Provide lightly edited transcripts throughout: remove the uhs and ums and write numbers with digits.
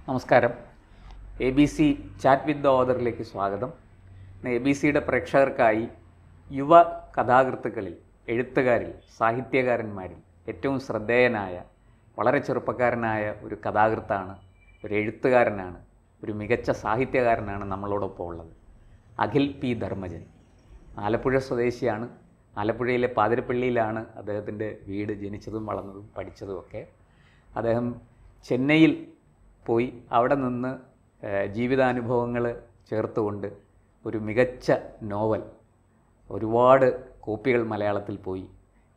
നമസ്കാരം. ABC chat with the ഓതറിലേക്ക് സ്വാഗതം. ABCയുടെ പ്രേക്ഷകർക്കായി യുവ കഥാകൃത്തുക്കളിൽ, എഴുത്തുകാരിൽ, സാഹിത്യകാരന്മാരിൽ ഏറ്റവും ശ്രദ്ധേയനായ, വളരെ ചെറുപ്പക്കാരനായ ഒരു കഥാകൃത്താണ്, ഒരു എഴുത്തുകാരനാണ്, ഒരു മികച്ച സാഹിത്യകാരനാണ് നമ്മളോടൊപ്പം ഉള്ളത്. അഖിൽ പി ധർമ്മജൻ. ആലപ്പുഴ സ്വദേശിയാണ്. ആലപ്പുഴയിലെ പാതിരപ്പള്ളിയിലാണ് അദ്ദേഹത്തിൻ്റെ വീട്. ജനിച്ചതും വളർന്നതും പഠിച്ചതുമൊക്കെ. അദ്ദേഹം ചെന്നൈയിൽ പോയി അവിടെ നിന്ന് ജീവിതാനുഭവങ്ങൾ ചേർത്തുകൊണ്ട് ഒരു മികച്ച നോവൽ, ഒരുപാട് കോപ്പികൾ മലയാളത്തിൽ പോയി,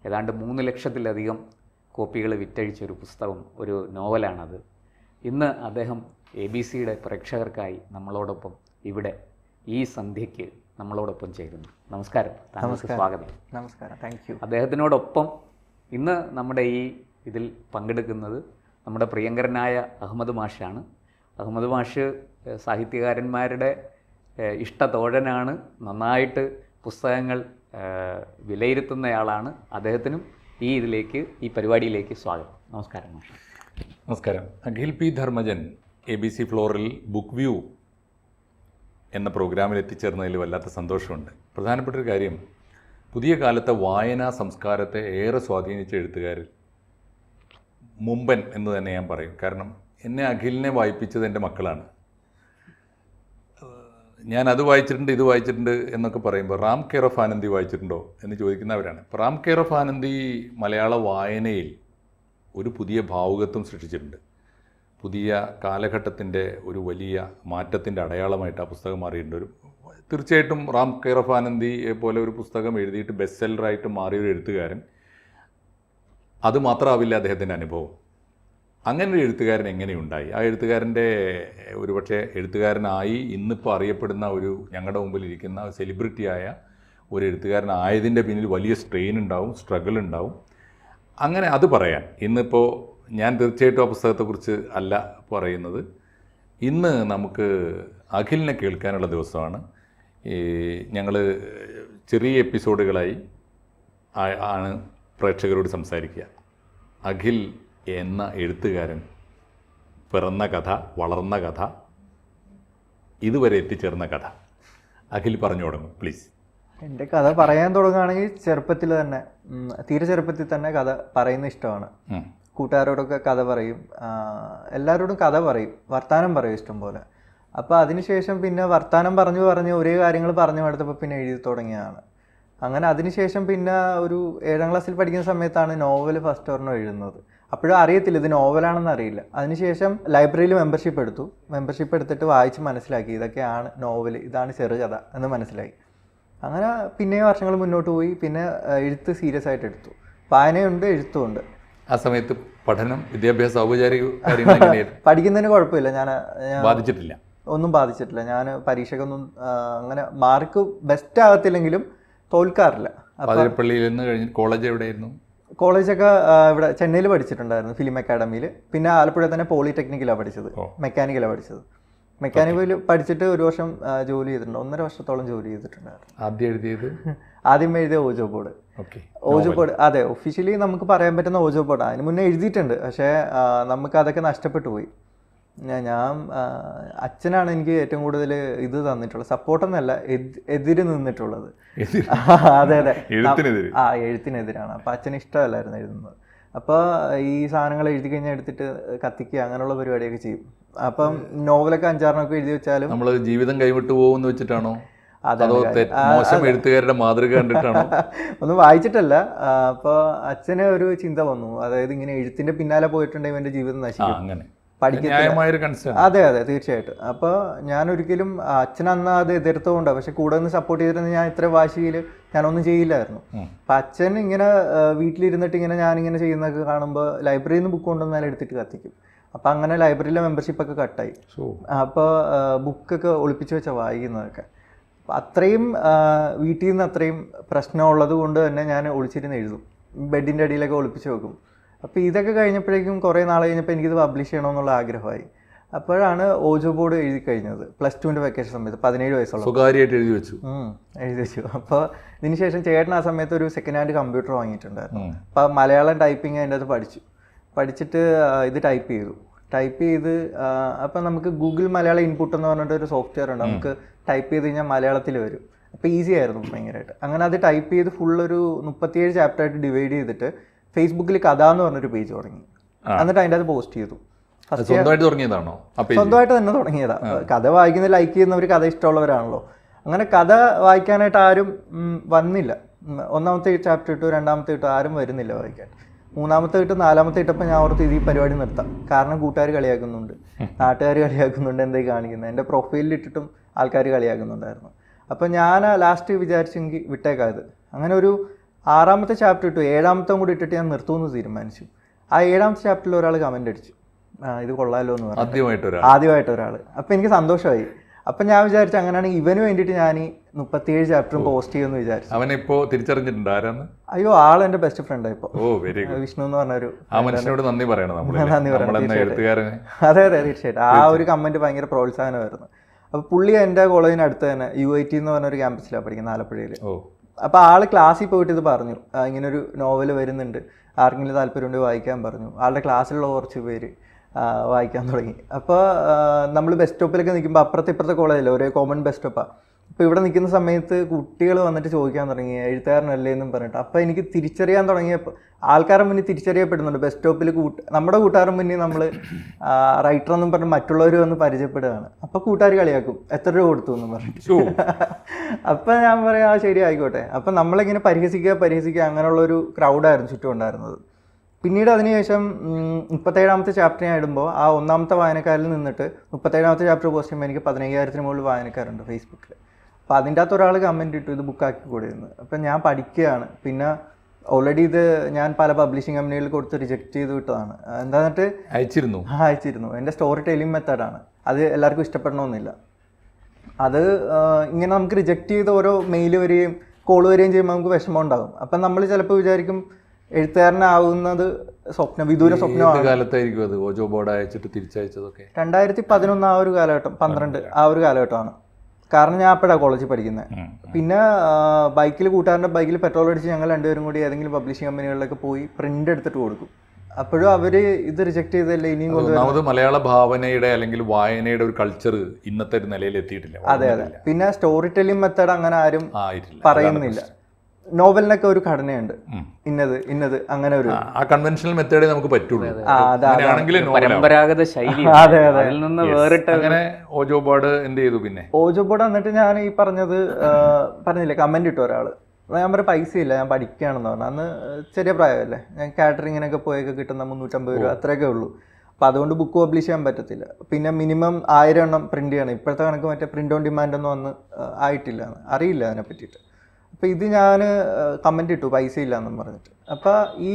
ഏതാണ്ട് 3 ലക്ഷത്തിലധികം കോപ്പികൾ വിറ്റഴിച്ചൊരു പുസ്തകം, ഒരു നോവലാണത്. ഇന്ന് അദ്ദേഹം ABCയുടെ പ്രേക്ഷകർക്കായി നമ്മളോടൊപ്പം ഇവിടെ ഈ സന്ധ്യയ്ക്ക് നമ്മളോടൊപ്പം ചേരുന്നു. നമസ്കാരം, താങ്കൾക്ക് സ്വാഗതം. നമസ്കാരം, താങ്ക് യു. അദ്ദേഹത്തിനോടൊപ്പം ഇന്ന് നമ്മുടെ ഈ ഇതിൽ പങ്കെടുക്കുന്നത് നമ്മുടെ പ്രിയങ്കരനായ അഹമ്മദ് മാഷാണ്. അഹമ്മദ് മാഷ് സാഹിത്യകാരന്മാരുടെ ഇഷ്ടതോഴനാണ്, നന്നായിട്ട് പുസ്തകങ്ങൾ വിലയിരുത്തുന്നയാളാണ്. അദ്ദേഹത്തിനും ഈ പരിപാടിയിലേക്ക് സ്വാഗതം. നമസ്കാരം മാഷ്. നമസ്കാരം. അഖിൽ പി ധർമ്മജൻ ABC ഫ്ലോറിൽ ബുക്ക് വ്യൂ എന്ന പ്രോഗ്രാമിൽ എത്തിച്ചേർന്നതിൽ വല്ലാത്ത സന്തോഷമുണ്ട്. പ്രധാനപ്പെട്ടൊരു കാര്യം, പുതിയ കാലത്തെ വായനാ സംസ്കാരത്തെ ഏറെ സ്വാധീനിച്ച എഴുത്തുകാരിൽ മുമ്പൻ എന്ന് തന്നെ ഞാൻ പറയും. കാരണം എന്നെ അഖിലിനെ വായിപ്പിച്ചത് എൻ്റെ മക്കളാണ്. ഞാൻ അത് വായിച്ചിട്ടുണ്ട്, ഇത് വായിച്ചിട്ടുണ്ട് എന്നൊക്കെ പറയുമ്പോൾ റാം കെയർ ഓഫ് ആനന്ദി വായിച്ചിട്ടുണ്ടോ എന്ന് ചോദിക്കുന്നവരാണ്. റാം കെയർ ഓഫ് ആനന്ദി മലയാള വായനയിൽ ഒരു പുതിയ ഭാവുകത്വം സൃഷ്ടിച്ചിട്ടുണ്ട്. പുതിയ കാലഘട്ടത്തിൻ്റെ ഒരു വലിയ മാറ്റത്തിൻ്റെ അടയാളമായിട്ട് ആ പുസ്തകം മാറിയിട്ടുണ്ട്. തീർച്ചയായിട്ടും റാം കെയർ ഓഫ് ആനന്ദിയെ പോലെ ഒരു പുസ്തകം എഴുതിയിട്ട് ബെസ്റ്റ് സെല്ലറായിട്ട് മാറിയൊരു എഴുത്തുകാരൻ, അത് മാത്രമാവില്ല അദ്ദേഹത്തിൻ്റെ അനുഭവം. അങ്ങനെ ഒരു എഴുത്തുകാരൻ എങ്ങനെയുണ്ടായി? ആ എഴുത്തുകാരൻ്റെ ഒരുപക്ഷെ എഴുത്തുകാരനായി ഇന്നിപ്പോൾ അറിയപ്പെടുന്ന ഒരു ഞങ്ങളുടെ മുമ്പിലിരിക്കുന്ന സെലിബ്രിറ്റിയായ ഒരു എഴുത്തുകാരനായതിൻ്റെ പിന്നിൽ വലിയ സ്ട്രെയിൻ ഉണ്ടാവും, സ്ട്രഗിൾ ഉണ്ടാവും. അങ്ങനെ അത് പറയാൻ ഇന്നിപ്പോൾ ഞാൻ തീർച്ചയായിട്ടും ആ പുസ്തകത്തെക്കുറിച്ച് അല്ല പറയുന്നത്. ഇന്ന് നമുക്ക് അഖിലിനെ കേൾക്കാനുള്ള ദിവസമാണ്. ഞങ്ങൾ ചെറിയ എപ്പിസോഡുകളായി ആണ് പ്രേക്ഷകരോട് സംസാരിക്കുക. അഖിൽ എന്ന എഴുത്തുകാരൻ പിറന്ന കഥ, വളർന്ന കഥ, ഇതുവരെ എത്തിച്ചേർന്ന കഥ അഖിൽ പറഞ്ഞു തുടങ്ങും പ്ലീസ്. എൻ്റെ കഥ പറയാൻ തുടങ്ങുകയാണെങ്കിൽ ചെറുപ്പത്തിൽ തന്നെ, തീരെ ചെറുപ്പത്തിൽ തന്നെ കഥ പറയുന്ന ഇഷ്ടമാണ്. കൂട്ടുകാരോടൊക്കെ കഥ പറയും, എല്ലാവരോടും കഥ പറയും, വർത്തമാനം പറയും ഇഷ്ടം പോലെ. അപ്പോൾ അതിനുശേഷം പിന്നെ വർത്തമാനം പറഞ്ഞ് ഒരേ കാര്യങ്ങൾ പറഞ്ഞു അടുത്തപ്പോൾ പിന്നെ എഴുതി തുടങ്ങിയതാണ്. അങ്ങനെ അതിനുശേഷം പിന്നെ ഒരു 7ാം ക്ലാസ്സിൽ പഠിക്കുന്ന സമയത്താണ് നോവൽ ഫസ്റ്റ് ഒരെണ്ണം എഴുതുന്നത്. അപ്പോഴും അറിയത്തില്ല ഇത് നോവലാണെന്ന് അറിയില്ല. അതിനുശേഷം ലൈബ്രറിയിൽ മെമ്പർഷിപ്പ് എടുത്തിട്ട് വായിച്ച് മനസ്സിലാക്കി ഇതൊക്കെയാണ് നോവൽ, ഇതാണ് ചെറുകഥ എന്ന് മനസ്സിലായി. അങ്ങനെ പിന്നെയും വർഷങ്ങൾ മുന്നോട്ട് പോയി. പിന്നെ എഴുത്ത് സീരിയസ് ആയിട്ട് എടുത്തു. വായനയുണ്ട്, എഴുത്തുമുണ്ട്. ആ സമയത്ത് പഠനം, വിദ്യാഭ്യാസം, ഔപചാരിക പഠിക്കുന്നതിന് കുഴപ്പമില്ല, ഞാൻ ബാധിച്ചിട്ടില്ല, ഒന്നും ബാധിച്ചിട്ടില്ല. ഞാൻ പരീക്ഷയ്ക്കൊന്നും അങ്ങനെ മാർക്ക് ബെസ്റ്റ് ആകത്തില്ലെങ്കിലും തോൽക്കാറില്ല. പാതിരപ്പള്ളിയിൽ നിന്ന് കഴിഞ്ഞ് കോളേജ് എവിടെയായിരുന്നു? കോളേജൊക്കെ ഇവിടെ ചെന്നൈയിൽ പഠിച്ചിട്ടുണ്ടായിരുന്നു, ഫിലിം അക്കാഡമിയിൽ. പിന്നെ ആലപ്പുഴ തന്നെ പോളിടെക്നിക്കിലാണ് പഠിച്ചത്, മെക്കാനിക്കലാണ് പഠിച്ചത്. മെക്കാനിക്കൽ പഠിച്ചിട്ട് 1 വർഷം ജോലി ചെയ്തിട്ടുണ്ട്, 1.5 വർഷത്തോളം ജോലി ചെയ്തിട്ടുണ്ടായിരുന്നു. ആദ്യം എഴുതിയ ഓജോ ബോർഡ്. അതെ, ഒഫീഷ്യലി നമുക്ക് പറയാൻ പറ്റുന്ന ഓജോ ബോർഡ്. അതിന് മുന്നേ എഴുതിയിട്ടുണ്ട്, പക്ഷേ നമുക്ക് അതൊക്കെ നഷ്ടപ്പെട്ടു പോയി. ഞാൻ അച്ഛനാണ് എനിക്ക് ഏറ്റവും കൂടുതൽ ഇത് തന്നിട്ടുള്ളത്, സപ്പോർട്ടെന്നല്ല, എതിര് നിന്നിട്ടുള്ളത്. അതെ, എഴുത്തിനെതിരാണ്. അപ്പം അച്ഛന് ഇഷ്ടമല്ലായിരുന്നു എഴുതുന്നത്. അപ്പോൾ ഈ സാധനങ്ങൾ എഴുതി കഴിഞ്ഞാൽ എടുത്തിട്ട് കത്തിക്കുക, അങ്ങനെയുള്ള പരിപാടിയൊക്കെ ചെയ്യും. അപ്പം നോവലൊക്കെ 5-6 എഴുതി വെച്ചാലും നമ്മൾ ജീവിതം കൈവിട്ടു പോകുമെന്ന് വെച്ചിട്ടാണോ? മോശം എഴുത്തുകാരുടെ മാതൃക കണ്ടിട്ടാണോ? ഒന്നും വായിച്ചിട്ടല്ല. അപ്പോൾ അച്ഛന് ഒരു ചിന്ത വന്നു, അതായത് ഇങ്ങനെ എഴുത്തിന്റെ പിന്നാലെ പോയിട്ടുണ്ടെങ്കിൽ ഇവന്റെ ജീവിതം നശിക്കും, അങ്ങനെ പഠിക്കുന്ന. അതെ, തീർച്ചയായിട്ടും. അപ്പോൾ ഞാനൊരിക്കലും അച്ഛനന്ന് അത് എതിർത്തുകൊണ്ട്, പക്ഷെ കൂടെ നിന്ന് സപ്പോർട്ട് ചെയ്തിരുന്ന ഞാൻ ഇത്ര വാശിയിൽ ഞാനൊന്നും ചെയ്യില്ലായിരുന്നു. അപ്പം അച്ഛൻ ഇങ്ങനെ വീട്ടിലിരുന്നിട്ട് ഞാനിങ്ങനെ ചെയ്യുന്നതൊക്കെ കാണുമ്പോൾ ലൈബ്രറിയിൽ നിന്ന് ബുക്ക് കൊണ്ടുവന്നാൽ എടുത്തിട്ട് കത്തിക്കും. അപ്പം അങ്ങനെ ലൈബ്രറിയിലെ മെമ്പർഷിപ്പൊക്കെ കട്ടായി. അപ്പോൾ ബുക്കൊക്കെ ഒളിപ്പിച്ച് വെച്ചാൽ വായിക്കുന്നതൊക്കെ. അപ്പം അത്രയും വീട്ടിൽ നിന്ന് അത്രയും പ്രശ്നമുള്ളത് കൊണ്ട് തന്നെ ഞാൻ ഒളിച്ചിരുന്ന് എഴുതും, ബെഡിൻ്റെ അടിയിലൊക്കെ ഒളിപ്പിച്ച് വെക്കും. അപ്പോൾ ഇതൊക്കെ കഴിഞ്ഞപ്പോഴേക്കും കുറേ നാൾ കഴിഞ്ഞപ്പോൾ എനിക്കിത് പബ്ലിഷ് ചെയ്യണമെന്നുള്ള ആഗ്രഹമായി. അപ്പോഴാണ് ഓജോ ബോർഡ് എഴുതി കഴിഞ്ഞത്. +2 വെക്കേഷൻ സമയത്ത് 17 വയസ്സുള്ള സ്വകാര്യമായിട്ട് എഴുതി വെച്ചു. അപ്പോൾ ഇതിനുശേഷം ചേട്ടൻ ആ സമയത്ത് ഒരു സെക്കൻഡ് ഹാൻഡ് കമ്പ്യൂട്ടർ വാങ്ങിയിട്ടുണ്ടായിരുന്നു. അപ്പോൾ മലയാളം ടൈപ്പിംഗ് അതിൻ്റെ അത് പഠിച്ചിട്ട് ഇത് ടൈപ്പ് ചെയ്തു. ടൈപ്പ് ചെയ്ത് അപ്പം നമുക്ക് ഗൂഗിൾ മലയാളം ഇൻപുട്ട് എന്ന് പറഞ്ഞിട്ട് ഒരു സോഫ്റ്റ്വെയർ ഉണ്ട്, നമുക്ക് ടൈപ്പ് ചെയ്ത് കഴിഞ്ഞാൽ മലയാളത്തിൽ വരും. അപ്പോൾ ഈസി ആയിരുന്നു ഭയങ്കരമായിട്ട്. അങ്ങനെ അത് ടൈപ്പ് ചെയ്ത് ഫുള്ളൊരു 37 ചാപ്റ്ററായിട്ട് ഡിവൈഡ് ചെയ്തിട്ട് ഫേസ്ബുക്കിൽ കഥ എന്ന് പറഞ്ഞൊരു പേജ് തുടങ്ങി. എന്നിട്ട് അതിൻ്റെ അത് പോസ്റ്റ് ചെയ്തു. സ്വന്തമായിട്ട് തുടങ്ങിയതാണോ? സ്വന്തമായിട്ട് തന്നെ തുടങ്ങിയതാണ്. കഥ വായിക്കുന്ന ലൈക്ക് ചെയ്യുന്നവർ കഥ ഇഷ്ടമുള്ളവരാണല്ലോ. അങ്ങനെ കഥ വായിക്കാനായിട്ട് ആരും വന്നില്ല. ഒന്നാമത്തെ ചാപ്റ്റർ ഇട്ടു, രണ്ടാമത്തെ ഇട്ടു, ആരും വരുന്നില്ല വായിക്കാൻ. മൂന്നാമത്തെ ഇട്ട് നാലാമത്തെ ഇട്ടപ്പോൾ ഞാൻ ഓർത്ത് ഇത് ഈ പരിപാടി നിർത്താം. കാരണം കൂട്ടുകാർ കളിയാക്കുന്നുണ്ട്, നാട്ടുകാർ കളിയാക്കുന്നുണ്ട്, എന്തായി കാണിക്കുന്നത്, എൻ്റെ പ്രൊഫൈലിൽ ഇട്ടിട്ടും ആൾക്കാർ കളിയാക്കുന്നുണ്ടായിരുന്നു. അപ്പം ഞാൻ ലാസ്റ്റ് വിചാരിച്ചെങ്കിൽ വിട്ടേക്കാത്. അങ്ങനെ ഒരു 6ാമത്തെ ചാപ്റ്റർ ഇട്ടു, 7ാമത്തെ കൂടി ഇട്ടിട്ട് ഞാൻ നിർത്തുമെന്ന് തീരുമാനിച്ചു. ആ 7ാമത്തെ ചാപ്റ്ററിൽ ഒരാൾ കമൻ്റ് അടിച്ചു, ഇത് കൊള്ളാമല്ലോ എന്ന് പറഞ്ഞു. ആദ്യമായിട്ട് ഒരാൾ. അപ്പം എനിക്ക് സന്തോഷമായി. അപ്പം ഞാൻ വിചാരിച്ചു അങ്ങനെയാണെങ്കിൽ ഇവന് വേണ്ടിയിട്ട് ഞാൻ ഈ 37 ചാപ്റ്ററും പോസ്റ്റ് ചെയ്യുമെന്ന് വിചാരിച്ചു. അവനിപ്പോ തിരിച്ചറിഞ്ഞിട്ടുണ്ട് ആരാന്ന്? അയ്യോ, ആൾ എൻ്റെ ബെസ്റ്റ് ഫ്രണ്ടാണ് ഇപ്പോൾ. വിഷ്ണു എന്ന് പറഞ്ഞൊരു നന്ദി പറയണം. അതെ തീർച്ചയായിട്ടും. ആ ഒരു കമൻറ്റ് ഭയങ്കര പ്രോത്സാഹനമായിരുന്നു. അപ്പോൾ പുള്ളി എൻ്റെ കോളേജിനടുത്ത് തന്നെ UIT എന്ന് പറഞ്ഞൊരു ക്യാമ്പസിലാണ് പഠിക്കുന്നത്, ആലപ്പുഴയിൽ. അപ്പോൾ ആൾ ക്ലാസ്സിൽ പോയിട്ട് ഇത് പറഞ്ഞു, ഇങ്ങനൊരു നോവൽ വരുന്നുണ്ട്, ആർക്കെങ്കിലും താല്പര്യമുണ്ട് വായിക്കാൻ പറഞ്ഞു. ആളുടെ ക്ലാസ്സിലുള്ള കുറച്ച് പേര് വായിക്കാൻ തുടങ്ങി. അപ്പോൾ നമ്മൾ ബസ് സ്റ്റോപ്പിലൊക്കെ നിൽക്കുമ്പോൾ ഇപ്പുറത്തെ കോളേജില്ല, ഒരേ കോമൺ ബസ് സ്റ്റോപ്പാണ്. അപ്പോൾ ഇവിടെ നിൽക്കുന്ന സമയത്ത് കുട്ടികൾ വന്നിട്ട് ചോദിക്കാൻ തുടങ്ങി, എഴുത്തുകാരനല്ലേ എന്നും പറഞ്ഞിട്ട്. അപ്പോൾ എനിക്ക് തിരിച്ചറിയാൻ തുടങ്ങിയപ്പോൾ ആൾക്കാരുടെ മുന്നിൽ തിരിച്ചറിയപ്പെടുന്നുണ്ട്. ബസ് സ്റ്റോപ്പിൽ നമ്മുടെ കൂട്ടുകാരുടെ മുന്നിൽ നമ്മൾ റൈറ്റർ എന്നും പറഞ്ഞ് മറ്റുള്ളവർ വന്ന് പരിചയപ്പെടുകയാണ്. അപ്പോൾ കൂട്ടുകാർ കളിയാക്കും, എത്ര രൂപ കൊടുത്തു എന്നും പറഞ്ഞിട്ട്. അപ്പം ഞാൻ പറയാം ശരി ആയിക്കോട്ടെ. അപ്പം നമ്മളിങ്ങനെ പരിഹസിക്കുക അങ്ങനെയുള്ളൊരു ക്രൗഡായിരുന്നു ചുറ്റും ഉണ്ടായിരുന്നത്. പിന്നീട് അതിനുശേഷം 37ാമത്തെ ചാപ്റ്റർ ഞാൻ ഇടുമ്പോൾ ആ 1ാമത്തെ വായനക്കാരിൽ നിന്നിട്ട് 37ാമത്തെ ചാപ്റ്റർ പോസ്റ്റ് ചെയ്യുമ്പോൾ എനിക്ക് 15,000-ന് മുകളിൽ വായനക്കാരുണ്ട് ഫേസ്ബുക്കിൽ. അപ്പോൾ അതിൻ്റെ അകത്ത് ഒരാൾ കമൻറ്റ് ഇട്ടു, ഇത് ബുക്കാക്കി കൂടിയെന്ന്. അപ്പം ഞാൻ പഠിക്കുകയാണ്. പിന്നെ ഓൾറെഡി ഇത് ഞാൻ പല പബ്ലിഷിംഗ് കമ്പനികളിൽ കൊടുത്ത് റിജക്റ്റ് ചെയ്ത് വിട്ടതാണ്. എന്താന്നിട്ട് അയച്ചിരുന്നു. എൻ്റെ സ്റ്റോറി ടെല്ലിംഗ് മെത്തേഡാണ്. അത് എല്ലാവർക്കും ഇഷ്ടപ്പെടണമെന്നില്ല. അത് ഇങ്ങനെ നമുക്ക് റിജക്റ്റ് ചെയ്ത് ഓരോ മെയിൽ വരികയും കോൾ വരികയും ചെയ്യുമ്പോൾ നമുക്ക് വിഷമം ഉണ്ടാകും. അപ്പം നമ്മൾ ചിലപ്പോൾ വിചാരിക്കും എഴുത്തുകാരനാവുന്നത് വിദൂര സ്വപ്നമാണ്. 2011 ആ ഒരു കാലഘട്ടം, 12 ആ ഒരു കാലഘട്ടമാണ്. കാരണം ഞാൻ അപ്പോഴാണ് കോളേജിൽ പഠിക്കുന്നത്. പിന്നെ കൂട്ടുകാരൻ്റെ ബൈക്കിൽ പെട്രോൾ അടിച്ച് ഞങ്ങൾ രണ്ടുപേരും കൂടി ഏതെങ്കിലും പബ്ലിഷിംഗ് കമ്പനികളിലൊക്കെ പോയി പ്രിന്റ് എടുത്തിട്ട് കൊടുക്കും. അപ്പോഴും അവര് ഇത് റിജക്ട് ചെയ്തല്ലേ ഇനിയും കൊണ്ടുവരുന്നത്. മലയാള ഭാവനയുടെ അല്ലെങ്കിൽ വായനയുടെ ഒരു കൾച്ചർ ഇന്നത്തെ ഒരു നിലയിൽ എത്തിയിട്ടില്ല. അതെ. പിന്നെ സ്റ്റോറി ടെല്ലിംഗ് മെത്തേഡ് അങ്ങനെ ആരും പറയുന്നില്ല. നോവലിനൊക്കെ ഒരു ഘടനയുണ്ട്, ഇന്നത് അങ്ങനെ ഒരു കൺവെൻഷണൽ മെത്തേഡേ നമുക്ക് പറ്റുള്ളൂ. പരമ്പരാഗത ശൈലി. അതിൽ നിന്ന് വേറിട്ട് അങ്ങനെ ഓജോബോർഡ് എന്ത് ചെയ്തു? പിന്നെ ഓജോബോർഡ് എന്നിട്ട് ഞാൻ ഈ പറഞ്ഞില്ലേ കമന്റ് ഇട്ടു ഒരാള്. ഞാൻ പറയും പൈസ ഇല്ല, ഞാൻ പഠിക്കുകയാണെന്ന് പറഞ്ഞു. അന്ന് ചെറിയ പ്രായമല്ലേ, ഞാൻ കാറ്ററിങ്ങിനൊക്കെ പോയൊക്കെ കിട്ടുന്ന 350 രൂപ അത്രയൊക്കെ ഉള്ളൂ. അപ്പം അതുകൊണ്ട് ബുക്ക് പബ്ലിഷ് ചെയ്യാൻ പറ്റത്തില്ല. പിന്നെ മിനിമം 1000 എണ്ണം പ്രിന്റ് ചെയ്യണം. ഇപ്പോഴത്തെ കണക്ക് മറ്റേ പ്രിന്റ് ഓൺ ഡിമാൻഡ് ഒന്നും അന്ന് ആയിട്ടില്ല, അറിയില്ല അതിനെ പറ്റിയിട്ട്. അപ്പോൾ ഇത് ഞാൻ കമൻറ്റ് ഇട്ടു പൈസ ഇല്ല എന്നും പറഞ്ഞിട്ട്. അപ്പോൾ ഈ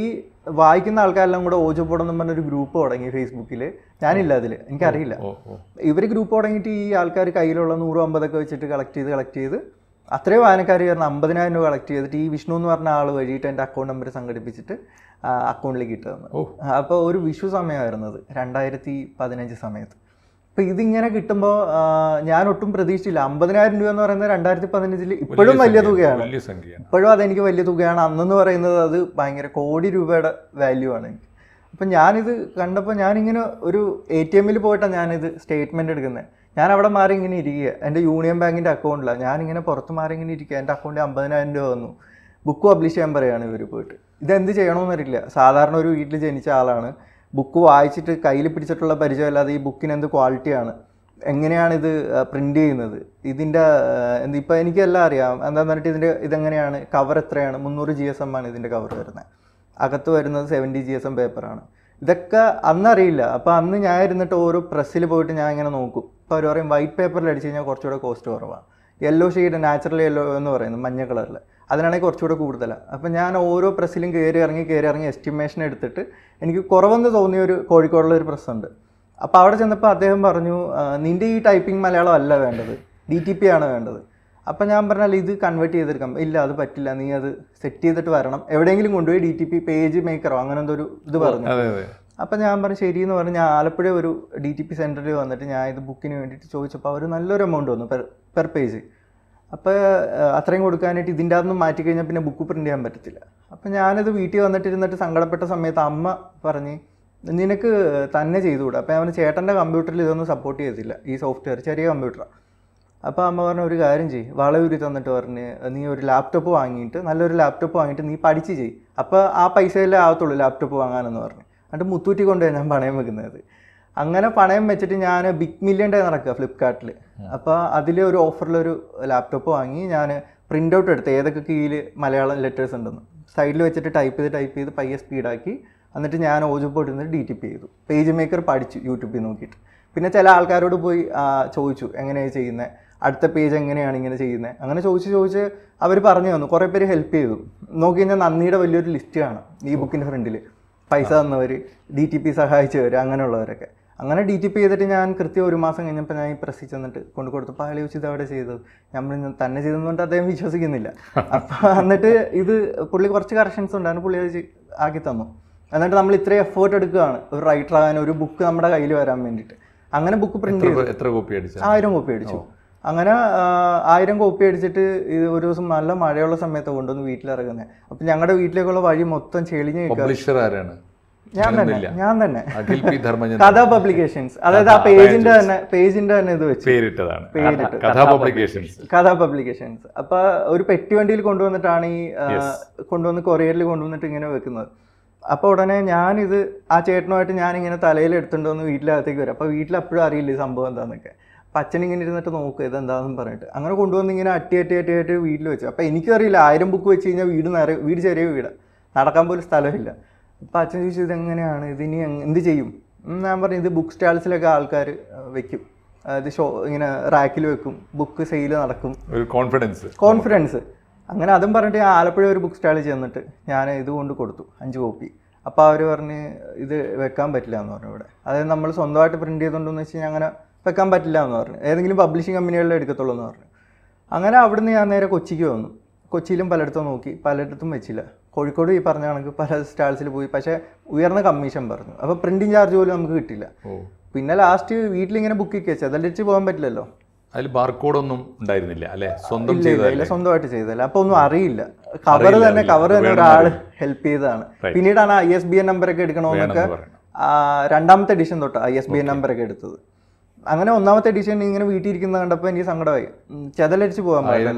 വായിക്കുന്ന ആൾക്കാരെല്ലാം കൂടെ ഓജോബോർഡ് എന്നും പറഞ്ഞൊരു ഗ്രൂപ്പ് തുടങ്ങി ഫേസ്ബുക്കിൽ. ഞാനില്ല അതിൽ, എനിക്കറിയില്ല. ഇവർ ഗ്രൂപ്പ് തുടങ്ങിയിട്ട് ഈ ആൾക്കാർ കയ്യിലുള്ള 150 വെച്ചിട്ട് കളക്ട് ചെയ്ത് അത്രയും വായനക്കാർ ചേർന്ന് 50,000 രൂപ കളക്ട് ചെയ്തിട്ട് ഈ വിഷ്ണു എന്ന് പറഞ്ഞ ആൾ വഴിയിട്ട് എൻ്റെ അക്കൗണ്ട് നമ്പർ സംഘടിപ്പിച്ചിട്ട് അക്കൗണ്ടിലേക്ക് ഇട്ട് തന്നു. അപ്പോൾ ഒരു വിഷു സമയമായിരുന്നത് 2015 സമയത്ത്. അപ്പോൾ ഇതിങ്ങനെ കിട്ടുമ്പോൾ ഞാൻ ഒട്ടും പ്രതീക്ഷിച്ചില്ല. 50,000 രൂപ എന്ന് പറയുന്നത് 2015 ഇപ്പോഴും വലിയ തുകയാണ്. ഇപ്പോഴും അതെനിക്ക് വലിയ തുകയാണ്. അന്നെന്ന് പറയുന്നത് അത് ഭയങ്കര കോടി രൂപയുടെ വാല്യൂ ആണ് എനിക്ക്. അപ്പം ഞാനിത് കണ്ടപ്പോൾ ഞാനിങ്ങനെ ഒരു ATM പോയിട്ടാണ് ഞാനിത് സ്റ്റേറ്റ്മെൻറ്റ് എടുക്കുന്നത്. ഞാൻ അവിടെ മാറി ഇങ്ങനെ ഇരിക്കുക, എൻ്റെ യൂണിയൻ ബാങ്കിൻ്റെ അക്കൗണ്ടിലാണ്. ഞാനിങ്ങനെ പുറത്ത് മാറി ഇങ്ങനെ ഇരിക്കുക. എൻ്റെ അക്കൗണ്ടിൽ 50,000 രൂപ വന്നു. ബുക്ക് പബ്ലിഷ് ചെയ്യാൻ പറയുകയാണ് ഇവർ പോയിട്ട്. ഇതെന്ത് ചെയ്യണമെന്നറിയില്ല. സാധാരണ ഒരു വീട്ടിൽ ജനിച്ച ആളാണ്. ബുക്ക് വായിച്ചിട്ട് കയ്യിൽ പിടിച്ചിട്ടുള്ള പരിചയമല്ലാതെ ഈ ബുക്കിന് എന്ത് ക്വാളിറ്റിയാണ്, എങ്ങനെയാണിത് പ്രിൻ്റ് ചെയ്യുന്നത്, ഇതിൻ്റെ ഇപ്പോൾ എനിക്കെല്ലാം അറിയാം. എന്താണെന്ന് പറഞ്ഞിട്ട് ഇതെങ്ങനെയാണ്, കവർ എത്രയാണ്, 300 GSM ആണ് ഇതിൻ്റെ കവർ വരുന്നത്. അകത്ത് വരുന്നത് 70 GSM പേപ്പറാണ്. ഇതൊക്കെ അന്നറിയില്ല. അപ്പോൾ അന്ന് ഞാൻ ഇരുന്നിട്ട് ഓരോ പ്രസ്സിൽ പോയിട്ട് ഞാൻ ഇങ്ങനെ നോക്കും. ഇപ്പോൾ അവർ പറയും വൈറ്റ് പേപ്പറിൽ അടിച്ച് കഴിഞ്ഞാൽ കുറച്ചുകൂടെ കോസ്റ്റ് കുറവാണ്. യെല്ലോ ഷെയ്ഡ്, നാച്ചുറൽ യെല്ലോ എന്ന് പറയുന്നത് മഞ്ഞ കളറിൽ, അതിനാണെങ്കിൽ കുറച്ചുകൂടെ കൂടുതലാണ്. അപ്പം ഞാൻ ഓരോ പ്രസ്സിലും കയറി ഇറങ്ങി എസ്റ്റിമേഷൻ എടുത്തിട്ട് എനിക്ക് കുറവെന്ന് തോന്നിയ ഒരു കോഴിക്കോടുള്ള ഒരു പ്രസ്സുണ്ട്. അപ്പോൾ അവിടെ ചെന്നപ്പോൾ അദ്ദേഹം പറഞ്ഞു, നിൻ്റെ ഈ ടൈപ്പിംഗ് മലയാളം അല്ല വേണ്ടത്, DTP ആണ് വേണ്ടത്. അപ്പം ഞാൻ പറഞ്ഞാൽ ഇത് കൺവേർട്ട് ചെയ്തെടുക്കാം. ഇല്ല, അത് പറ്റില്ല, നീ അത് സെറ്റ് ചെയ്തിട്ട് വരണം, എവിടെയെങ്കിലും കൊണ്ടുപോയി DTP പേജ് മേക്കറോ അങ്ങനെ എന്തോ ഒരു ഇത് പറഞ്ഞു. അപ്പം ഞാൻ പറഞ്ഞു ശരിയെന്ന് പറഞ്ഞ് ഞാൻ ആലപ്പുഴ ഒരു DTP സെൻറ്ററിൽ വന്നിട്ട് ഞാൻ ഇത് ബുക്കിന് വേണ്ടിയിട്ട് ചോദിച്ചപ്പോൾ അവർ നല്ലൊരു എമൗണ്ട് വന്നു പെർ പേജ്. അപ്പോൾ അത്രയും കൊടുക്കാനായിട്ട് ഇതിൻ്റെ അകത്തുനിന്ന് മാറ്റിക്കഴിഞ്ഞാൽ പിന്നെ ബുക്ക് പ്രിൻ്റ് ചെയ്യാൻ പറ്റത്തില്ല. അപ്പം ഞാനിത് വീട്ടിൽ വന്നിട്ടിരുന്നിട്ട് സങ്കടപ്പെട്ട സമയത്ത് അമ്മ പറഞ്ഞ് നിനക്ക് തന്നെ ചെയ്തുകൂടാ. അപ്പോൾ അവന് ചേട്ടൻ്റെ കമ്പ്യൂട്ടറിൽ ഇതൊന്നും സപ്പോർട്ട് ചെയ്തില്ല, ഈ സോഫ്റ്റ്വെയർ, ചെറിയ കമ്പ്യൂട്ടറാണ്. അപ്പോൾ അമ്മ പറഞ്ഞ ഒരു കാര്യം ചെയ്യും, വളയൂരി തന്നിട്ട് പറഞ്ഞ് നീ ഒരു ലാപ്ടോപ്പ് വാങ്ങിയിട്ട്, നല്ലൊരു ലാപ്ടോപ്പ് വാങ്ങിയിട്ട് നീ പഠിച്ച് ചെയ്യും, അപ്പോൾ ആ പൈസയല്ലേ ആവത്തുള്ളൂ ലാപ്ടോപ്പ് വാങ്ങാനെന്ന് പറഞ്ഞു. എന്നിട്ട് മുത്തൂറ്റി കൊണ്ടുപോയി ഞാൻ പണയം വെക്കുന്നത്. അങ്ങനെ പണയം വെച്ചിട്ട് ഞാൻ ബിഗ് മില്യൺ ഡേ നടക്കുക ഫ്ലിപ്കാർട്ടിൽ. അപ്പോൾ അതിൽ ഒരു ഓഫറിലൊരു ലാപ്ടോപ്പ് വാങ്ങി ഞാൻ പ്രിൻ്റ് ഔട്ട് എടുത്ത് ഏതൊക്കെ കീയിൽ മലയാളം ലെറ്റേഴ്സ് ഉണ്ടെന്ന് സൈഡിൽ വെച്ചിട്ട് ടൈപ്പ് ചെയ്ത് പയ്യെ സ്പീഡാക്കി. എന്നിട്ട് ഞാൻ ഓജോപ്പോട്ട് ഇരുന്നിട്ട് DTP ചെയ്തു. പേജ് മേക്കർ പഠിച്ചു യൂട്യൂബിൽ നോക്കിയിട്ട്. പിന്നെ ചില ആൾക്കാരോട് പോയി ചോദിച്ചു എങ്ങനെയാണ് ചെയ്യുന്നത്, അടുത്ത പേജ് എങ്ങനെയാണ് ഇങ്ങനെ ചെയ്യുന്നത്, അങ്ങനെ ചോദിച്ച് അവർ പറഞ്ഞു തന്നു. കുറേ പേര് ഹെൽപ്പ് ചെയ്തു. നോക്കി കഴിഞ്ഞാൽ നന്ദിയുടെ വലിയൊരു ലിസ്റ്റ് കാണാം ഈ ബുക്കിൻ്റെ ഫ്രണ്ടിൽ. പൈസ തന്നവർ, DTP സഹായിച്ചവർ, അങ്ങനെയുള്ളവരൊക്കെ. അങ്ങനെ DTP ചെയ്തിട്ട് ഞാൻ കൃത്യം 1 മാസം കഴിഞ്ഞപ്പോൾ ഞാൻ ഈ പ്രസ്സിൽ ചെന്നിട്ട് കൊണ്ട് കൊടുത്തപ്പോൾ അയാൾ ചോദിച്ചു ഇതവിടെ ചെയ്തത്. ഞാൻ തന്നെ ചെയ്തെന്ന് പറഞ്ഞിട്ട് അദ്ദേഹം വിശ്വസിക്കുന്നില്ല. അപ്പോൾ എന്നിട്ട് ഇത് പുള്ളി കുറച്ച് കറക്ഷൻസ് ഉണ്ടായിരുന്നു, പുള്ളി അത് ആക്കി തന്നു. എന്നിട്ട് നമ്മൾ ഇത്രയും എഫേർട്ട് എടുക്കുകയാണ് ഒരു റൈറ്റർ ആകാൻ, ഒരു ബുക്ക് നമ്മുടെ കയ്യിൽ വരാൻ വേണ്ടിയിട്ട്. അങ്ങനെ ബുക്ക് പ്രിന്റ് ചെയ്തു. എത്ര കോപ്പി അടിച്ചു? 1000 കോപ്പി അടിച്ചു. അങ്ങനെ 1000 കോപ്പി അടിച്ചിട്ട് ഇത് ഒരു ദിവസം നല്ല മഴയുള്ള സമയത്ത് കൊണ്ടുവന്ന് വീട്ടിലിറങ്ങുന്നത്. അപ്പം ഞങ്ങളുടെ വീട്ടിലേക്കുള്ള വഴി മൊത്തം ചെളിഞ്ഞ് നിൽക്കുക. ഞാൻ തന്നെ കഥാ പബ്ലിക്കേഷൻസ്, അതായത് ആ പേജിന്റെ തന്നെ ഇത് വെച്ച് പേരിട്ടതാണ് കഥാ പബ്ലിക്കേഷൻസ്. അപ്പൊ ഒരു പെട്ടി വണ്ടിയിൽ കൊണ്ടുവന്നിട്ടാണ് ഈ കൊണ്ടുവന്ന് കൊറിയറിൽ കൊണ്ടുവന്നിട്ട് ഇങ്ങനെ വെക്കുന്നത്. അപ്പോൾ ഉടനെ ഞാനിത് ആ ചേട്ടനുമായിട്ട് ഞാനിങ്ങനെ തലയിൽ എടുത്തുകൊണ്ട് വന്ന് വീട്ടിലകത്തേക്ക് വരും. അപ്പോൾ വീട്ടിൽ അപ്പോഴും അറിയില്ല ഈ സംഭവം എന്താണെന്നൊക്കെ. അപ്പം അച്ഛൻ ഇങ്ങനെ ഇരുന്നിട്ട് നോക്കുക ഇതെന്താണെന്ന് പറഞ്ഞിട്ട് അങ്ങനെ കൊണ്ടുവന്ന് ഇങ്ങനെ അട്ടി വീട്ടിൽ വെച്ചു. അപ്പോൾ എനിക്കറിയില്ല 1000 ബുക്ക് വെച്ച് കഴിഞ്ഞാൽ വീട് ചെറിയ വീടാണ്, നടക്കാൻ പോലും സ്ഥലമില്ല. അപ്പോൾ അച്ഛൻ ചോദിച്ചു ഇതെങ്ങനെയാണ്, ഇതിനി എന്ത് ചെയ്യും? ഞാൻ പറഞ്ഞു ഇത് ബുക്ക് സ്റ്റാൾസിലൊക്കെ ആൾക്കാർ വെക്കും, അത് ഇങ്ങനെ റാക്കിൽ വെക്കും, ബുക്ക് സെയിൽ നടക്കും, ഒരു കോൺഫിഡൻസ്. അങ്ങനെ അതും പറഞ്ഞിട്ട് ഞാൻ ആലപ്പുഴ ഒരു ബുക്ക് സ്റ്റാളിൽ ചെന്നിട്ട് ഞാൻ ഇത് കൊണ്ട് കൊടുത്തു 5 കോപ്പി. അപ്പോൾ അവർ പറഞ്ഞ് ഇത് വെക്കാൻ പറ്റില്ല എന്ന് പറഞ്ഞു ഇവിടെ. അതായത് നമ്മൾ സ്വന്തമായിട്ട് പ്രിൻറ്റ് ചെയ്തുകൊണ്ടെന്ന് വെച്ച് കഴിഞ്ഞാൽ അങ്ങനെ വെക്കാൻ പറ്റില്ല എന്ന് പറഞ്ഞു, ഏതെങ്കിലും പബ്ലിഷിംഗ് കമ്പനികളിൽ എടുക്കത്തുള്ളൂ എന്ന് പറഞ്ഞു. അങ്ങനെ അവിടുന്ന് ഞാൻ നേരെ കൊച്ചിക്ക് വന്നു. കൊച്ചിയിലും പലയിടത്തും നോക്കി, പലയിടത്തും വെച്ചില്ല. കോഴിക്കോട് ഈ പറഞ്ഞ കണക്ക് പല സ്റ്റാൾസിൽ പോയി, പക്ഷേ ഉയർന്ന കമ്മീഷൻ പറഞ്ഞു. അപ്പോൾ പ്രിൻറ്റിങ് ചാർജ് പോലും നമുക്ക് കിട്ടില്ല. പിന്നെ ലാസ്റ്റ് വീട്ടിലിങ്ങനെ ബുക്കിൽ വെച്ചാൽ അതടിച്ച് പോകാൻ പറ്റില്ലല്ലോ. അതിൽ ബാർകോഡ് ഒന്നും ഉണ്ടായിരുന്നില്ല അല്ലേ? സ്വന്തമായിട്ട് ചെയ്തല്ല. അപ്പോൾ ഒന്നും അറിയില്ല. കവർ തന്നെ ഒരാൾ ഹെൽപ്പ് ചെയ്തതാണ്. പിന്നീടാണ് ISBN നമ്പറൊക്കെ എടുക്കണമെന്നൊക്കെ 2ാമത്തെ എഡിഷൻ തൊട്ട് ISBN നമ്പറൊക്കെ എടുത്തത്. അങ്ങനെ 1ാമത്തെ എഡിഷൻ ഇങ്ങനെ വീട്ടിൽ ഇരിക്കുന്നത് കണ്ടപ്പോൾ എനിക്ക് സങ്കടമായി. ചെതലടിച്ച് പോകാൻ പറ്റില്ല.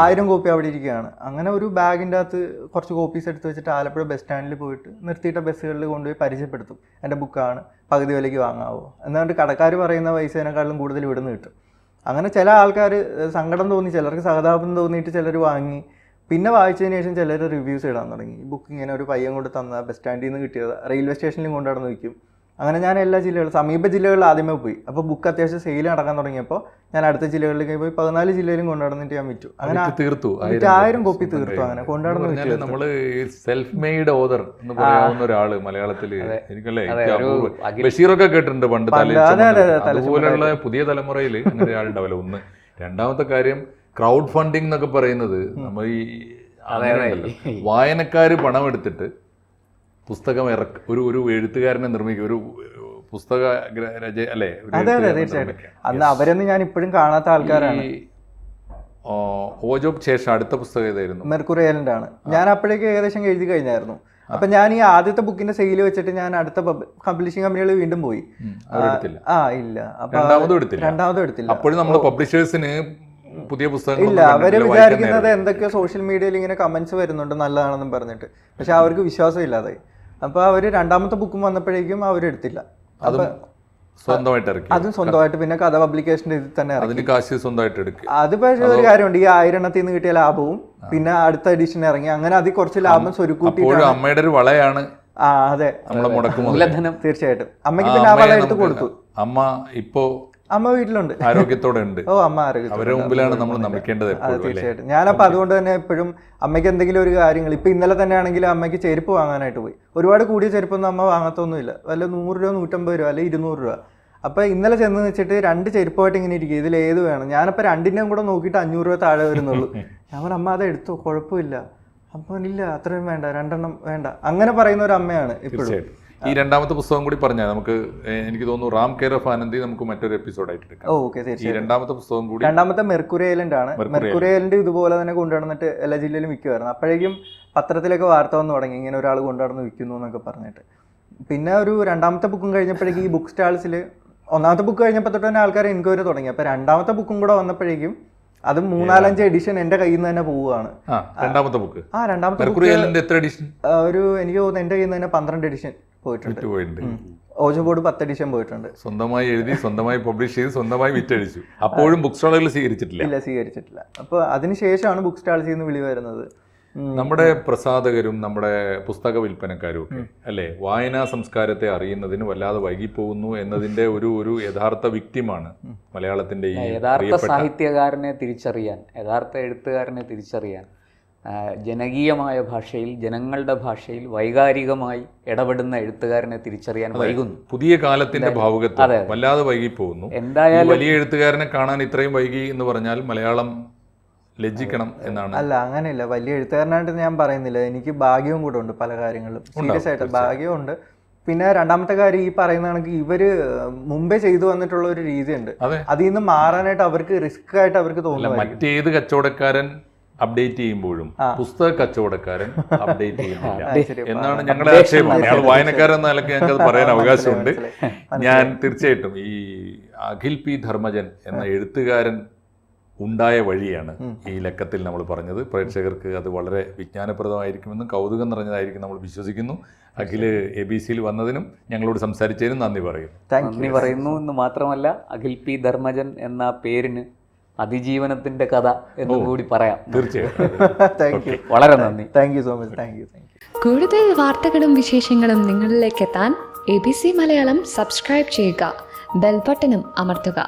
1000 കോപ്പി അവിടെ ഇരിക്കുകയാണ്. അങ്ങനെ ഒരു ബാഗിൻ്റെ അകത്ത് കുറച്ച് കോപ്പീസ് എടുത്ത് വെച്ചിട്ട് ആലപ്പുഴ ബസ് സ്റ്റാൻഡിൽ പോയിട്ട് നിർത്തിയിട്ട ബസ്സുകളിൽ കൊണ്ടുപോയി പരിചയപ്പെടുത്തും. എൻ്റെ ബുക്കാണ്, പകുതി വിലയ്ക്ക് വാങ്ങാവോ എന്നിട്ട് കടക്കാർ പറയുന്ന പൈസേനെക്കാളും കൂടുതൽ ഇവിടുന്ന് കിട്ടും. അങ്ങനെ ചില ആൾക്കാർ സങ്കടം തോന്നി, ചിലർക്ക് സഹതാപം തോന്നിയിട്ട് ചിലർ വാങ്ങി. പിന്നെ വായിച്ചതിന് ശേഷം ചിലർ റിവ്യൂസ് ഇടാൻ തുടങ്ങി. ഈ ബുക്ക് ഇങ്ങനെ ഒരു പയ്യൻ കൊണ്ട് തന്ന, ബസ് സ്റ്റാൻഡിൽ നിന്ന് കിട്ടിയത്, റെയിൽവേ സ്റ്റേഷനിലും കൊണ്ടുനടന്ന് വയ്ക്കും. അങ്ങനെ ഞാൻ എല്ലാ ജില്ലകളും, സമീപ ജില്ലകളിൽ ആദ്യമേ പോയി. അപ്പോൾ ബുക്ക് അത്യാവശ്യം സെയിൽ നടക്കാൻ തുടങ്ങിയപ്പോൾ ഞാൻ അടുത്ത ജില്ലകളിലേക്ക് പോയി 14 ജില്ലയിലും കൊണ്ടുനടന്നിട്ട് ഞാൻ വിറ്റു. അങ്ങനെ 1000 കോപ്പി തീർത്തു. അങ്ങനെ കൊണ്ടുനടന്ന് വിറ്റു. നമ്മള് സെൽഫ് മെയ്ഡ് ഓതർ എന്ന് പറയാവുന്ന ഒരാള് മലയാളത്തില് എനിക്കല്ലേ ബഷീറൊക്കെ കേട്ടിട്ടുണ്ട് പണ്ട്. അതുപോലെയുള്ള പുതിയ തലമുറയിൽ അങ്ങനെ ഒരാളുണ്ടാവല്ലോ. ഒന്ന്. രണ്ടാമത്തെ കാര്യം ക്രൗഡ് ഫണ്ടിങ് എന്നൊക്കെ പറയുന്നത് നമ്മൾ ഈ വായനക്കാര് പണം എടുത്തിട്ട് പുസ്തകം ഒരു എഴുത്തുകാരനെ നിർമ്മിക്കും, ഒരു പുസ്തക അല്ലേ? അന്ന് അവരൊന്നും ഞാൻ ഇപ്പോഴും കാണാത്ത ആൾക്കാരാണ്. ഓജോക്ക് ശേഷം അടുത്ത പുസ്തകം ഏതായിരുന്നു? മെർക്കുറി ഐലൻഡ് ആണ്. ഞാൻ അപ്പോഴേക്ക് ഏകദേശം എഴുതി കഴിഞ്ഞായിരുന്നു. അപ്പൊ ഞാൻ ഈ ആദ്യത്തെ ബുക്കിന്റെ സെയിൽ വെച്ചിട്ട് ഞാൻ അടുത്ത പബ്ലിഷിംഗ് കമ്പനികൾ വീണ്ടും പോയി. ഇല്ല, രണ്ടാമതും എടുത്തില്ല. അപ്പോഴും നമ്മൾ പബ്ലിഷേഴ്സിന് പുതിയ പുസ്തകങ്ങൾ ഇല്ല. അവര് വിചാരിക്കുന്നത് എന്തൊക്കെയോ സോഷ്യൽ മീഡിയയിൽ ഇങ്ങനെ കമന്റ്സ് വരുന്നുണ്ട് നല്ലതാണെന്നും പറഞ്ഞിട്ട്, പക്ഷെ അവർക്ക് വിശ്വാസം ഇല്ലാതായി. അപ്പൊ അവര് 2ാമത്തെ ബുക്കും വന്നപ്പോഴേക്കും അവരെടുത്തില്ല. അതും സ്വന്തമായിട്ട് പിന്നെ കഥ പബ്ലിക്കേഷന്റെ ഇതിൽ തന്നെ അത്. പക്ഷേ ഒരു കാര്യമുണ്ട്, ഈ 1000 നിന്ന് കിട്ടിയ ലാഭവും പിന്നെ അടുത്ത എഡിഷൻ ഇറങ്ങി, അങ്ങനെ അതിൽ കുറച്ച് ലാഭം സ്വരുക്കൂട്ടി. അമ്മയുടെ ഒരു വളയാണ്. അതെ, തീർച്ചയായിട്ടും. അമ്മയ്ക്ക് പിന്നെ ആ വള എടുത്ത് കൊടുത്തു. അമ്മ വീട്ടിലുണ്ട്, ആരോഗ്യത്തോടെ ഉണ്ട്. അമ്മ അവരുടെ മുമ്പിലാണ് നമ്മൾ നമിക്കേണ്ടത്. തീർച്ചയായിട്ടും. ഞാനപ്പോ അതുകൊണ്ട് തന്നെ എപ്പോഴും അമ്മയ്ക്ക് എന്തെങ്കിലും ഒരു കാര്യങ്ങൾ, ഇപ്പൊ ഇന്നലെ തന്നെ ആണെങ്കിൽ അമ്മയ്ക്ക് ചെരുപ്പ് വാങ്ങാനായിട്ട് പോയി. ഒരുപാട് കൂടിയ ചെരുപ്പൊന്നും അമ്മ വാങ്ങത്തൊന്നുമില്ല, വല്ല 100 രൂപ 150 രൂപ അല്ലെങ്കിൽ 200 രൂപ. അപ്പൊ ഇന്നലെ ചെന്ന് വെച്ചിട്ട് 2 ചെരുപ്പായിട്ട് ഇങ്ങനെ ഇരിക്കും, ഇതിൽ ഏത് വേണം. ഞാനപ്പോ 2ന്റെയും കൂടെ നോക്കിയിട്ട് 500 രൂപ താഴെ വരുന്നുള്ളൂ. ഞാൻ അമ്മ അത് എടുത്തോ, കുഴപ്പമില്ല. അപ്പൊ ഇല്ല, അത്രയും വേണ്ട, 2 എണ്ണം വേണ്ട, അങ്ങനെ പറയുന്ന ഒരു അമ്മയാണ് ഇപ്പോഴും. ഈ 2ാമത്തെ പുസ്തകം കൂടി പറഞ്ഞാൽ നമുക്ക്, എനിക്ക് തോന്നുന്നു റാം കെയർ ഓഫ് ആനന്ദി നമുക്ക് മറ്റൊരു എപ്പിസോഡായിട്ട് എടുക്കാം. ഈ 2ാമത്തെ പുസ്തകം കൂടി. 2ാമത്തെ മെർക്കുറി ഐലൻഡ് ആണ്. മെർക്കുറി ഐലൻഡ് ഇതുപോലെ തന്നെ കൊണ്ടുനടന്നിട്ട് എല്ലാ ജില്ലയിലും വിൽക്കുമായിരുന്നു. അപ്പോഴേക്കും പത്രത്തിലൊക്കെ വാർത്ത വന്നു തുടങ്ങി, ഇങ്ങനെ ഒരാൾ കൊണ്ടുനടന്ന് വിൽക്കുന്നു എന്നൊക്കെ പറഞ്ഞിട്ട്. പിന്നെ ഒരു രണ്ടാമത്തെ ബുക്കും കഴിഞ്ഞപ്പോഴേക്കും ഈ ബുക്ക് സ്റ്റാൾസിൽ ഒന്നാമത്തെ ബുക്ക് കഴിഞ്ഞപ്പോൾ തൊട്ട് തന്നെ ആൾക്കാർ എൻക്വയറി തുടങ്ങി. അപ്പോൾ രണ്ടാമത്തെ ബുക്കും കൂടെ വന്നപ്പോഴേക്കും അത് 3-4-5 എഡിഷൻ എൻ്റെ കയ്യിൽ നിന്ന് തന്നെ പോവുകയാണ്. രണ്ടാമത്തെ ബുക്ക് രണ്ടാമത്തെ എത്ര എഡിഷൻ? ഒരു എനിക്ക് തോന്നുന്നു എൻ്റെ കയ്യിൽ നിന്ന് തന്നെ 12 എഡിഷൻ പോയിട്ടുണ്ട്. ഓജോ ബോർഡ് 10 എഡിഷൻ പോയിട്ടുണ്ട്. സ്വന്തമായി എഴുതി, സ്വന്തമായി പബ്ലിഷ് ചെയ്ത്, സ്വന്തമായി വിറ്റഴിച്ചു. അപ്പോഴും ബുക്ക് സ്റ്റാളുകൾ സ്വീകരിച്ചിട്ടില്ല. ഇല്ല, സ്വീകരിച്ചിട്ടില്ല. അപ്പോൾ അതിനുശേഷമാണ് ബുക്ക് സ്റ്റാൾസിൽ നിന്ന് വിളി വരുന്നത്. നമ്മുടെ പ്രസാധകരും നമ്മുടെ പുസ്തക വിൽപ്പനക്കാരും ഒക്കെ അല്ലേ, വായനാ സംസ്കാരത്തെ അറിയുന്നതിന് വല്ലാതെ വൈകിപ്പോകുന്നു എന്നതിന്റെ ഒരു യഥാർത്ഥ വിക്ടിമാണ് മലയാളത്തിന്റെ ഈ യഥാർത്ഥ സാഹിത്യകാരനെ തിരിച്ചറിയാൻ, യഥാർത്ഥ എഴുത്തുകാരനെ തിരിച്ചറിയാൻ ജനകീയമായ ഭാഷയിൽ, ജനങ്ങളുടെ ഭാഷയിൽ വൈകാരികമായി ഇടപെടുന്ന എഴുത്തുകാരനെ തിരിച്ചറിയാൻ വൈകുന്നു. പുതിയ കാലത്തിന്റെ ഭാവുകത്വം വല്ലാതെ വൈകിപ്പോകുന്നു. എന്തായാലും വലിയ എഴുത്തുകാരനെ കാണാൻ ഇത്രയും വൈകി എന്ന് പറഞ്ഞാൽ മലയാളം ലജ്ജിക്കണം എന്നാണ്. അല്ല, അങ്ങനെയില്ല. വലിയ എഴുത്തുകാരനായിട്ട് ഞാൻ പറയുന്നില്ല. എനിക്ക് ഭാഗ്യവും കൂടെ ഉണ്ട് പല കാര്യങ്ങളിലും. സീരിയസ് ആയിട്ട് ഭാഗ്യമുണ്ട്. പിന്നെ രണ്ടാമത്തെ കാര്യം, ഈ പറയുന്ന കണക്ക് ഇവര് മുമ്പേ ചെയ്തു വന്നിട്ടുള്ള ഒരു രീതിയുണ്ട്. അതിൽ നിന്ന് മാറാനായിട്ട് അവർക്ക് റിസ്ക് ആയിട്ട് അവർക്ക് തോന്നുന്നു. മറ്റേത് കച്ചവടക്കാരൻ അപ്ഡേറ്റ് ചെയ്യുമ്പോഴും പുസ്തക കച്ചവടക്കാരൻ അപ്ഡേറ്റ് ചെയ്യുന്നില്ല എന്നാണ് ഞങ്ങളുടെ ആക്ഷേപം. ഞങ്ങൾ വായനക്കാരെന്ന നിലയ്ക്ക് ഞങ്ങൾക്ക് അത് പറയാൻ അവകാശമുണ്ട്. ഞാൻ തീർച്ചയായിട്ടും ഈ അഖിൽ പി ധർമ്മജൻ എന്ന എഴുത്തുകാരൻ ഉണ്ടായ വഴിയാണ് ഈ ലക്കത്തിൽ നമ്മൾ പറഞ്ഞത്. പ്രേക്ഷകർക്ക് അത് വളരെ വിജ്ഞാനപ്രദമായിരിക്കുമെന്നും കൗതുകം നിറഞ്ഞതായിരിക്കും നമ്മൾ വിശ്വസിക്കുന്നു. അഖില് ABC വന്നതിനും ഞങ്ങളോട് സംസാരിച്ചതിനും നന്ദി പറയുന്നു. നന്ദി പറയുന്നു എന്ന് മാത്രമല്ല, അഖിൽ പി ധർമ്മജൻ എന്ന പേരിന് അതിജീവനത്തിന്റെ കഥ എന്ന് കൂടി പറയാം. തീർച്ചയായും. വളരെ നന്ദി. Thank you so much. Thank you. കൂടുതൽ വാർത്തകളും വിശേഷങ്ങളും നിങ്ങളിലേക്ക് എത്താൻ ABC മലയാളം സബ്സ്ക്രൈബ് ചെയ്യുക, ബെൽ ബട്ടണും അമർത്തുക.